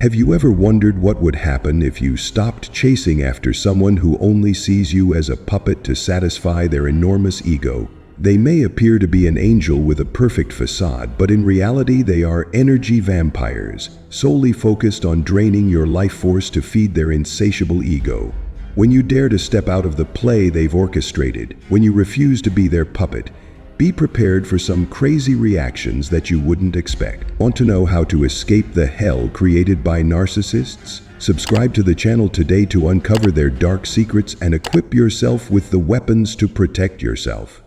Have you ever wondered what would happen if you stopped chasing after someone who only sees you as a puppet to satisfy their enormous ego? They may appear to be an angel with a perfect facade, but in reality they are energy vampires, solely focused on draining your life force to feed their insatiable ego. When you dare to step out of the play they've orchestrated, when you refuse to be their puppet, be prepared for some crazy reactions that you wouldn't expect. Want to know how to escape the hell created by narcissists? Subscribe to the channel today to uncover their dark secrets and equip yourself with the weapons to protect yourself.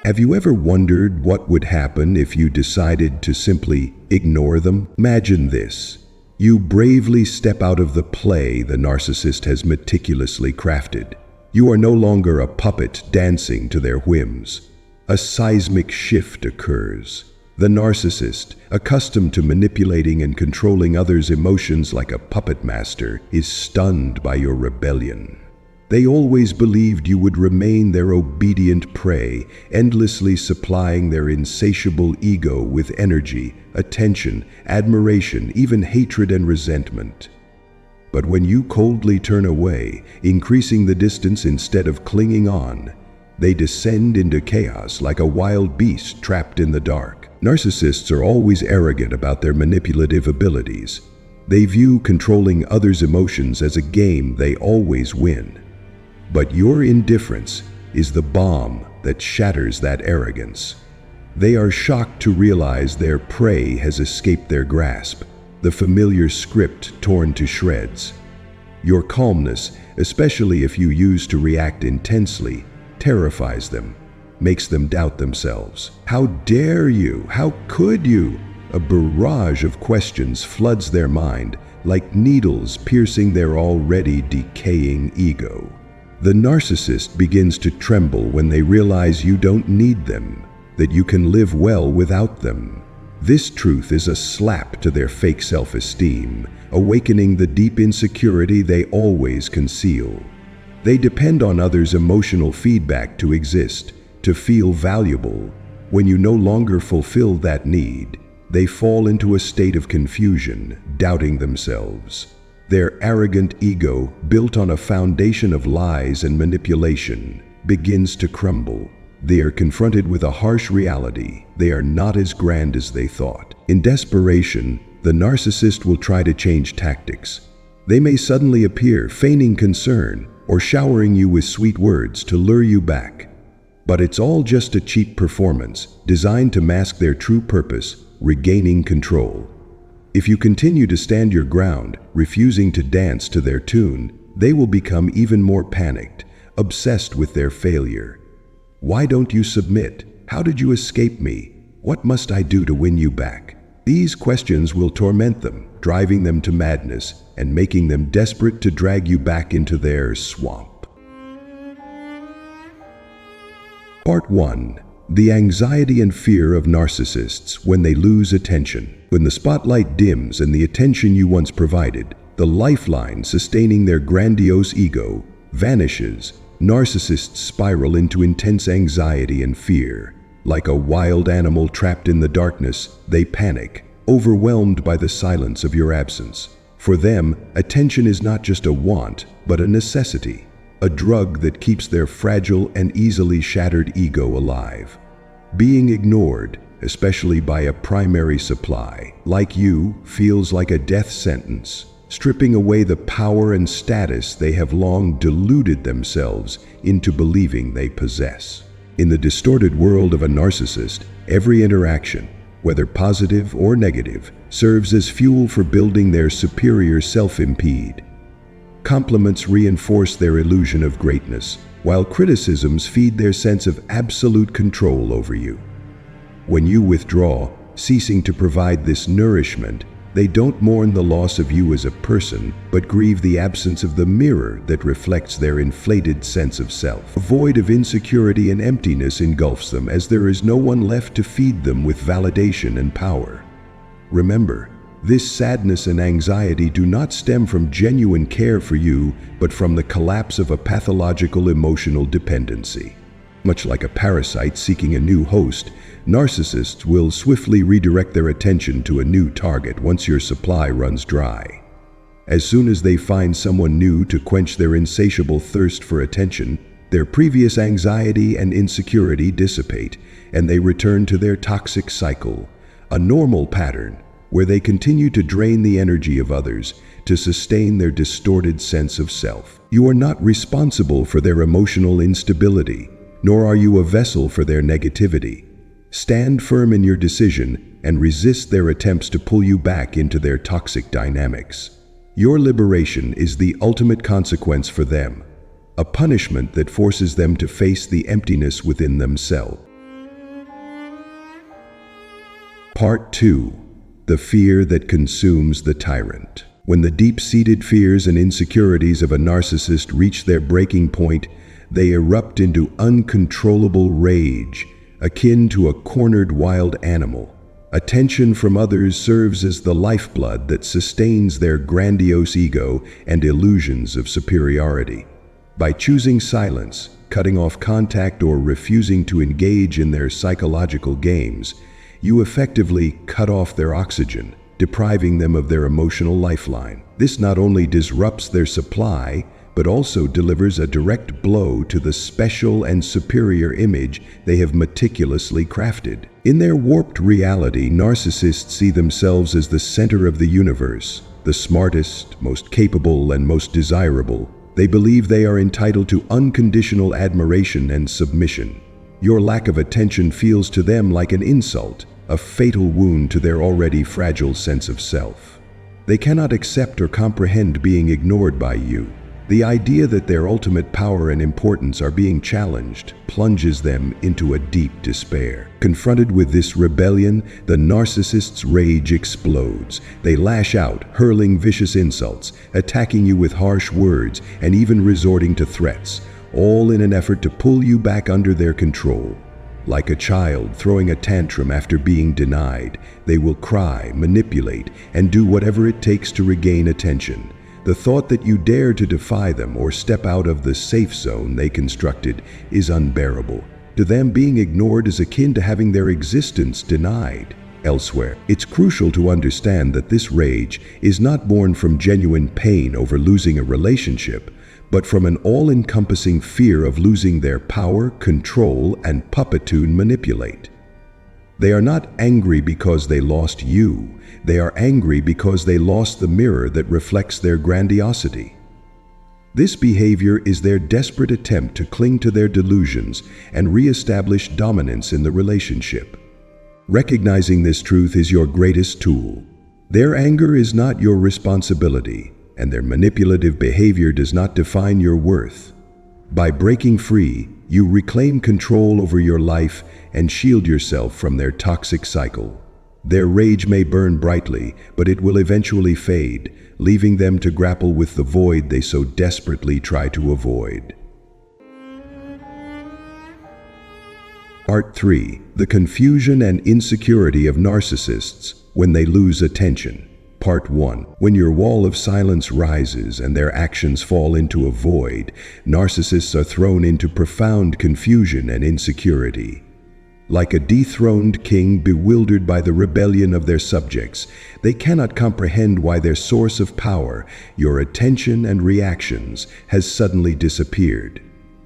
Have you ever wondered what would happen if you decided to simply ignore them? Imagine this. You bravely step out of the play the narcissist has meticulously crafted. You are no longer a puppet dancing to their whims. A seismic shift occurs. The narcissist, accustomed to manipulating and controlling others' emotions like a puppet master, is stunned by your rebellion. They always believed you would remain their obedient prey, endlessly supplying their insatiable ego with energy, attention, admiration, even hatred and resentment. But when you coldly turn away, increasing the distance instead of clinging on, they descend into chaos like a wild beast trapped in the dark. Narcissists are always arrogant about their manipulative abilities. They view controlling others' emotions as a game they always win. But your indifference is the bomb that shatters that arrogance. They are shocked to realize their prey has escaped their grasp, the familiar script torn to shreds. Your calmness, especially if you use to react intensely, terrifies them, makes them doubt themselves. How dare you? How could you? A barrage of questions floods their mind, like needles piercing their already decaying ego. The narcissist begins to tremble when they realize you don't need them, that you can live well without them. This truth is a slap to their fake self-esteem, awakening the deep insecurity they always conceal. They depend on others' emotional feedback to exist, to feel valuable. When you no longer fulfill that need, they fall into a state of confusion, doubting themselves. Their arrogant ego, built on a foundation of lies and manipulation, begins to crumble. They are confronted with a harsh reality. They are not as grand as they thought. In desperation, the narcissist will try to change tactics. They may suddenly appear, feigning concern, or showering you with sweet words to lure you back. But it's all just a cheap performance, designed to mask their true purpose, regaining control. If you continue to stand your ground, refusing to dance to their tune, they will become even more panicked, obsessed with their failure. Why don't you submit? How did you escape me? What must I do to win you back? These questions will torment them, driving them to madness and making them desperate to drag you back into their swamp. Part 1. The anxiety and fear of narcissists when they lose attention. When the spotlight dims and the attention you once provided, the lifeline sustaining their grandiose ego, vanishes, narcissists spiral into intense anxiety and fear. Like a wild animal trapped in the darkness, they panic, overwhelmed by the silence of your absence. For them, attention is not just a want, but a necessity, a drug that keeps their fragile and easily shattered ego alive. Being ignored, especially by a primary supply, like you, feels like a death sentence, stripping away the power and status they have long deluded themselves into believing they possess. In the distorted world of a narcissist, every interaction, whether positive or negative, serves as fuel for building their superior self-impede. Compliments reinforce their illusion of greatness, while criticisms feed their sense of absolute control over you. When you withdraw, ceasing to provide this nourishment, they don't mourn the loss of you as a person, but grieve the absence of the mirror that reflects their inflated sense of self. A void of insecurity and emptiness engulfs them as there is no one left to feed them with validation and power. Remember, this sadness and anxiety do not stem from genuine care for you, but from the collapse of a pathological emotional dependency. Much like a parasite seeking a new host, narcissists will swiftly redirect their attention to a new target once your supply runs dry. As soon as they find someone new to quench their insatiable thirst for attention, their previous anxiety and insecurity dissipate, and they return to their toxic cycle, a normal pattern where they continue to drain the energy of others to sustain their distorted sense of self. You are not responsible for their emotional instability, nor are you a vessel for their negativity. Stand firm in your decision and resist their attempts to pull you back into their toxic dynamics. Your liberation is the ultimate consequence for them, a punishment that forces them to face the emptiness within themselves. Part 2. The fear that consumes the tyrant. When the deep-seated fears and insecurities of a narcissist reach their breaking point, they erupt into uncontrollable rage, akin to a cornered wild animal. Attention from others serves as the lifeblood that sustains their grandiose ego and illusions of superiority. By choosing silence, cutting off contact, or refusing to engage in their psychological games, you effectively cut off their oxygen, depriving them of their emotional lifeline. This not only disrupts their supply, but also delivers a direct blow to the special and superior image they have meticulously crafted. In their warped reality, narcissists see themselves as the center of the universe, the smartest, most capable, and most desirable. They believe they are entitled to unconditional admiration and submission. Your lack of attention feels to them like an insult, a fatal wound to their already fragile sense of self. They cannot accept or comprehend being ignored by you. The idea that their ultimate power and importance are being challenged plunges them into a deep despair. Confronted with this rebellion, the narcissist's rage explodes. They lash out, hurling vicious insults, attacking you with harsh words, and even resorting to threats, all in an effort to pull you back under their control. Like a child throwing a tantrum after being denied, they will cry, manipulate, and do whatever it takes to regain attention. The thought that you dare to defy them or step out of the safe zone they constructed is unbearable. To them, being ignored is akin to having their existence denied. Elsewhere, it's crucial to understand that this rage is not born from genuine pain over losing a relationship, but from an all-encompassing fear of losing their power, control, and puppet to manipulate. They are not angry because they lost you. They are angry because they lost the mirror that reflects their grandiosity. This behavior is their desperate attempt to cling to their delusions and re-establish dominance in the relationship. Recognizing this truth is your greatest tool. Their anger is not your responsibility, and their manipulative behavior does not define your worth. By breaking free, you reclaim control over your life and shield yourself from their toxic cycle. Their rage may burn brightly, but it will eventually fade, leaving them to grapple with the void they so desperately try to avoid. Part 3. The confusion and insecurity of narcissists when they lose attention. Part 1. When your wall of silence rises and their actions fall into a void, narcissists are thrown into profound confusion and insecurity. Like a dethroned king bewildered by the rebellion of their subjects, they cannot comprehend why their source of power, your attention and reactions, has suddenly disappeared.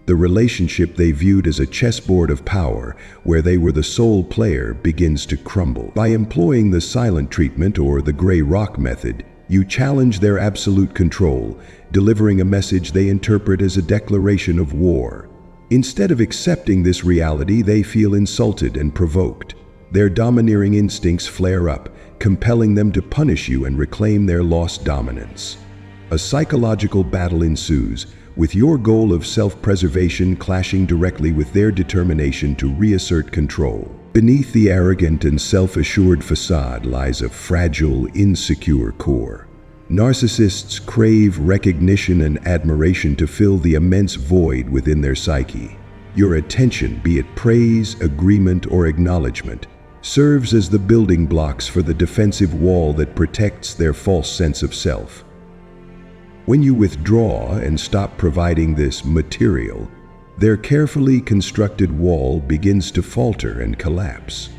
The relationship they viewed as a chessboard of power, where they were the sole player, begins to crumble. By employing the silent treatment or the gray rock method, you challenge their absolute control, delivering a message they interpret as a declaration of war. Instead of accepting this reality, they feel insulted and provoked. Their domineering instincts flare up, compelling them to punish you and reclaim their lost dominance. A psychological battle ensues, with your goal of self-preservation clashing directly with their determination to reassert control. Beneath the arrogant and self-assured facade lies a fragile, insecure core. Narcissists crave recognition and admiration to fill the immense void within their psyche. Your attention, be it praise, agreement, or acknowledgement, serves as the building blocks for the defensive wall that protects their false sense of self. When you withdraw and stop providing this material, their carefully constructed wall begins to falter and collapse.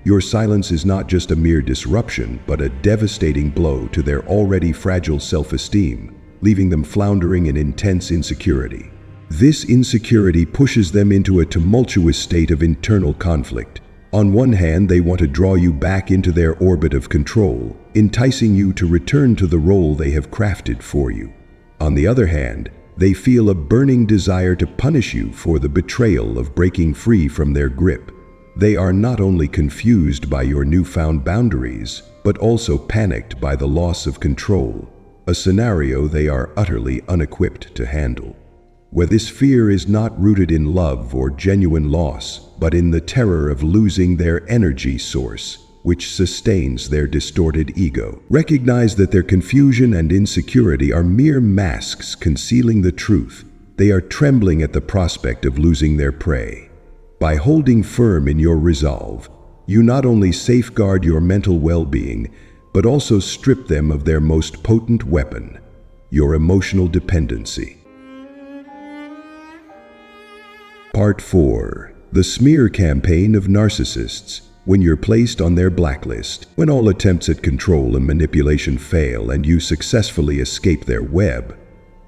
Your silence is not just a mere disruption, but a devastating blow to their already fragile self-esteem, leaving them floundering in intense insecurity. This insecurity pushes them into a tumultuous state of internal conflict. On one hand, they want to draw you back into their orbit of control, enticing you to return to the role they have crafted for you. On the other hand, they feel a burning desire to punish you for the betrayal of breaking free from their grip. They are not only confused by your newfound boundaries, but also panicked by the loss of control, a scenario they are utterly unequipped to handle. Where this fear is not rooted in love or genuine loss, but in the terror of losing their energy source, which sustains their distorted ego. Recognize that their confusion and insecurity are mere masks concealing the truth. They are trembling at the prospect of losing their prey. By holding firm in your resolve, you not only safeguard your mental well-being, but also strip them of their most potent weapon, your emotional dependency. Part 4. The Smear Campaign of Narcissists. When you're placed on their blacklist, when all attempts at control and manipulation fail and you successfully escape their web,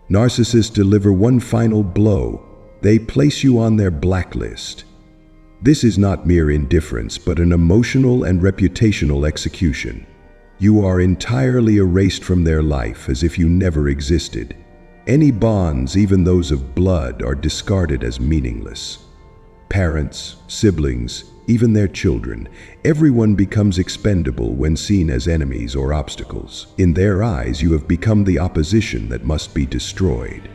narcissists deliver one final blow. They place you on their blacklist. This is not mere indifference, but an emotional and reputational execution. You are entirely erased from their life as if you never existed. Any bonds, even those of blood, are discarded as meaningless. Parents, siblings, even their children, everyone becomes expendable when seen as enemies or obstacles. In their eyes, you have become the opposition that must be destroyed.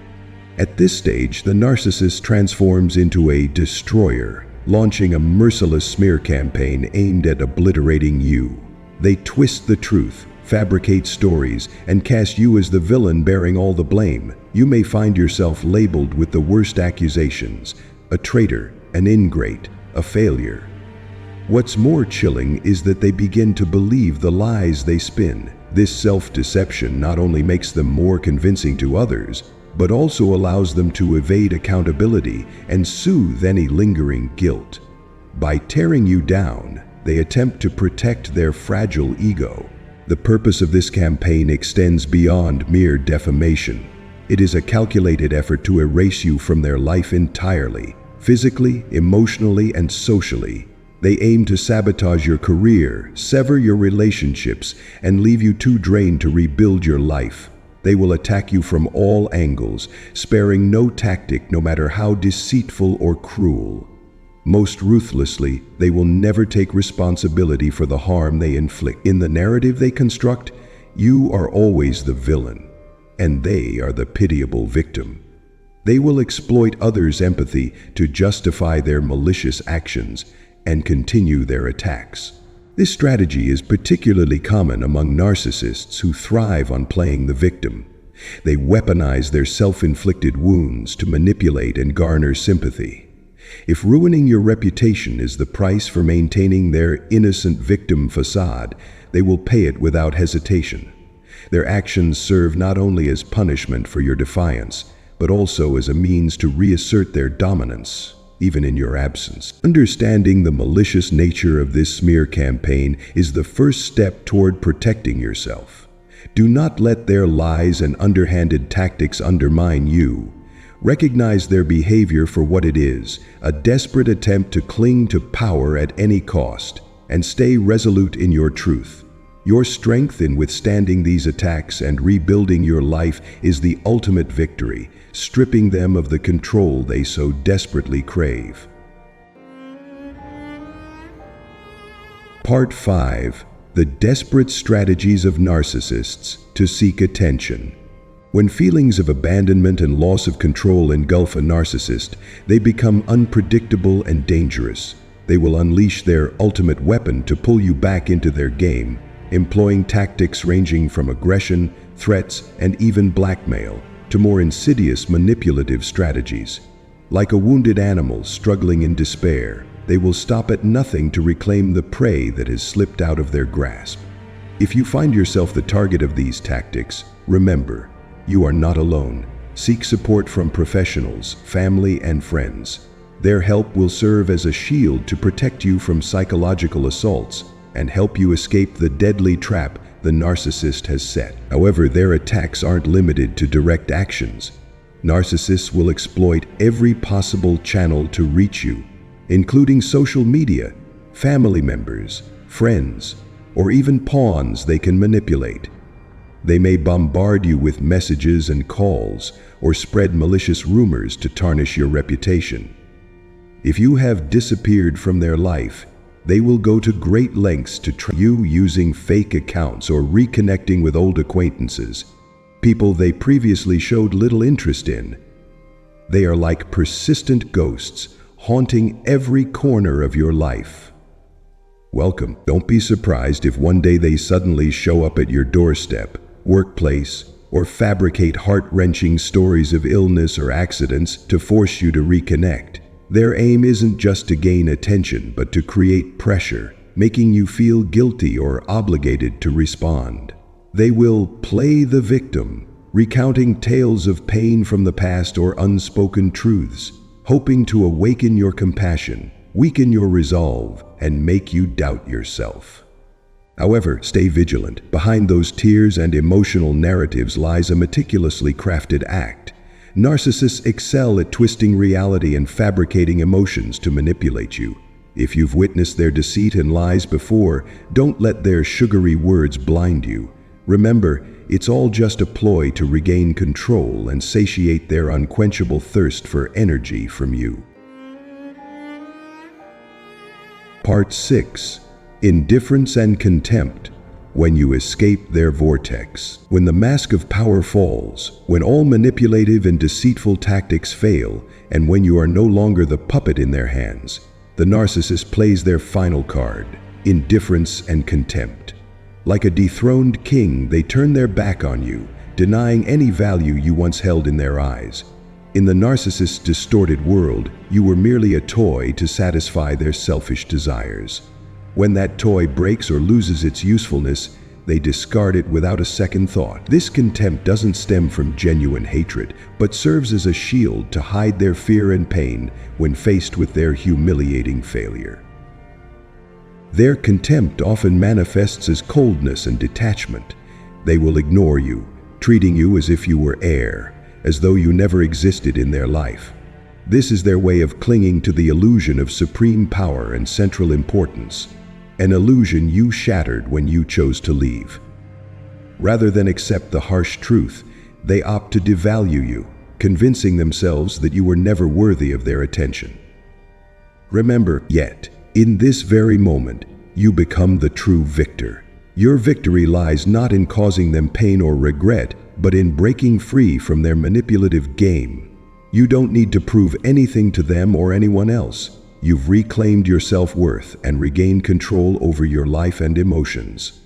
At this stage, the narcissist transforms into a destroyer, launching a merciless smear campaign aimed at obliterating you. They twist the truth, fabricate stories, and cast you as the villain bearing all the blame. You may find yourself labeled with the worst accusations: a traitor, an ingrate, a failure. What's more chilling is that they begin to believe the lies they spin. This self-deception not only makes them more convincing to others, but also allows them to evade accountability and soothe any lingering guilt. By tearing you down, they attempt to protect their fragile ego. The purpose of this campaign extends beyond mere defamation. It is a calculated effort to erase you from their life entirely, physically, emotionally, and socially. They aim to sabotage your career, sever your relationships, and leave you too drained to rebuild your life. They will attack you from all angles, sparing no tactic, no matter how deceitful or cruel. Most ruthlessly, they will never take responsibility for the harm they inflict. In the narrative they construct, you are always the villain, and they are the pitiable victim. They will exploit others' empathy to justify their malicious actions and continue their attacks. This strategy is particularly common among narcissists who thrive on playing the victim. They weaponize their self-inflicted wounds to manipulate and garner sympathy. If ruining your reputation is the price for maintaining their innocent victim facade, they will pay it without hesitation. Their actions serve not only as punishment for your defiance, but also as a means to reassert their dominance, even in your absence. Understanding the malicious nature of this smear campaign is the first step toward protecting yourself. Do not let their lies and underhanded tactics undermine you. Recognize their behavior for what it is, a desperate attempt to cling to power at any cost, and stay resolute in your truth. Your strength in withstanding these attacks and rebuilding your life is the ultimate victory, stripping them of the control they so desperately crave. Part 5. The Desperate Strategies of Narcissists to Seek Attention. When feelings of abandonment and loss of control engulf a narcissist, they become unpredictable and dangerous. They will unleash their ultimate weapon to pull you back into their game, employing tactics ranging from aggression, threats, and even blackmail, to more insidious manipulative strategies. Like a wounded animal struggling in despair, they will stop at nothing to reclaim the prey that has slipped out of their grasp. If you find yourself the target of these tactics, remember, you are not alone. seek support from professionals, family, and friends. Their help will serve as a shield to protect you from psychological assaults and help you escape the deadly trap the narcissist has set. However, their attacks aren't limited to direct actions. Narcissists will exploit every possible channel to reach you, including social media, family members, friends, or even pawns they can manipulate. They may bombard you with messages and calls or spread malicious rumors to tarnish your reputation. If you have disappeared from their life, they will go to great lengths to track you using fake accounts or reconnecting with old acquaintances, people they previously showed little interest in. They are like persistent ghosts, haunting every corner of your life. Welcome. Don't be surprised if one day they suddenly show up at your doorstep, workplace, or fabricate heart-wrenching stories of illness or accidents to force you to reconnect. Their aim isn't just to gain attention, but to create pressure, making you feel guilty or obligated to respond. They will play the victim, recounting tales of pain from the past or unspoken truths, hoping to awaken your compassion, weaken your resolve, and make you doubt yourself. However, stay vigilant. Behind those tears and emotional narratives lies a meticulously crafted act. Narcissists excel at twisting reality and fabricating emotions to manipulate you. If you've witnessed their deceit and lies before, don't let their sugary words blind you. Remember, it's all just a ploy to regain control and satiate their unquenchable thirst for energy from you. Part 6. Indifference and Contempt. When you escape their vortex. When the mask of power falls, when all manipulative and deceitful tactics fail, and when you are no longer the puppet in their hands, the narcissist plays their final card, indifference and contempt. Like a dethroned king, they turn their back on you, denying any value you once held in their eyes. In the narcissist's distorted world, you were merely a toy to satisfy their selfish desires. When that toy breaks or loses its usefulness, they discard it without a second thought. This contempt doesn't stem from genuine hatred, but serves as a shield to hide their fear and pain when faced with their humiliating failure. Their contempt often manifests as coldness and detachment. They will ignore you, treating you as if you were air, as though you never existed in their life. This is their way of clinging to the illusion of supreme power and central importance, an illusion you shattered when you chose to leave. Rather than accept the harsh truth, they opt to devalue you, convincing themselves that you were never worthy of their attention. Remember, yet, in this very moment, you become the true victor. Your victory lies not in causing them pain or regret, but in breaking free from their manipulative game. You don't need to prove anything to them or anyone else. You've reclaimed your self-worth and regained control over your life and emotions.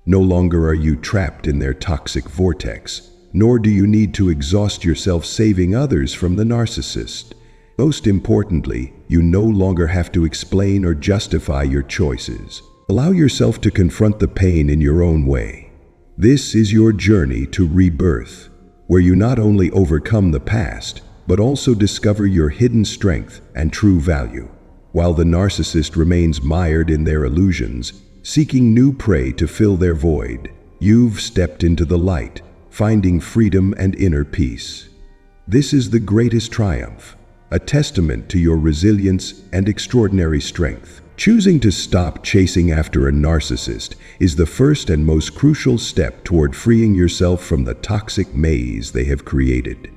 No longer are you trapped in their toxic vortex, nor do you need to exhaust yourself saving others from the narcissist. Most importantly, you no longer have to explain or justify your choices. Allow yourself to confront the pain in your own way. This is your journey to rebirth, where you not only overcome the past, but also discover your hidden strength and true value. While the narcissist remains mired in their illusions, seeking new prey to fill their void, you've stepped into the light, finding freedom and inner peace. This is the greatest triumph, a testament to your resilience and extraordinary strength. Choosing to stop chasing after a narcissist is the first and most crucial step toward freeing yourself from the toxic maze they have created.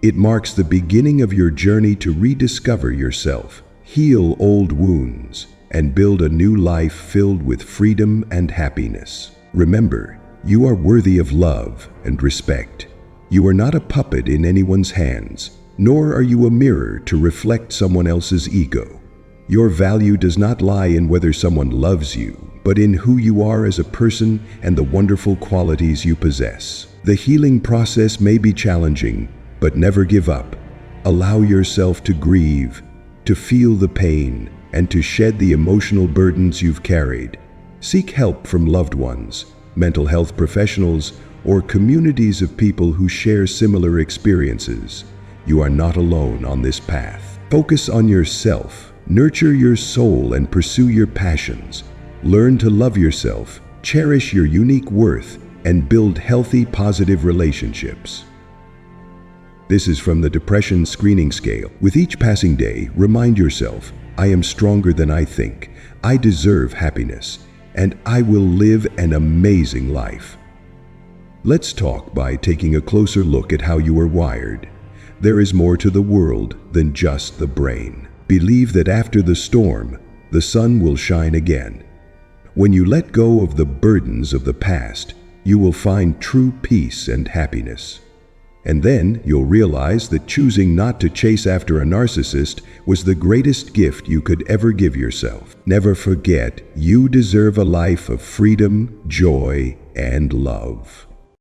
It marks the beginning of your journey to rediscover yourself, heal old wounds, and build a new life filled with freedom and happiness. Remember, you are worthy of love and respect. You are not a puppet in anyone's hands, nor are you a mirror to reflect someone else's ego. Your value does not lie in whether someone loves you, but in who you are as a person and the wonderful qualities you possess. The healing process may be challenging, but never give up. Allow yourself to grieve, to feel the pain, and to shed the emotional burdens you've carried. Seek help from loved ones, mental health professionals, or communities of people who share similar experiences. You are not alone on this path. Focus on yourself, nurture your soul, and pursue your passions. Learn to love yourself, cherish your unique worth, and build healthy, positive relationships. This is from the Depression Screening Scale. With each passing day, remind yourself, I am stronger than I think, I deserve happiness, and I will live an amazing life. Let's talk by taking a closer look at how you are wired. There is more to the world than just the brain. Believe that after the storm, the sun will shine again. When you let go of the burdens of the past, you will find true peace and happiness. And then you'll realize that choosing not to chase after a narcissist was the greatest gift you could ever give yourself. Never forget, you deserve a life of freedom, joy, and love.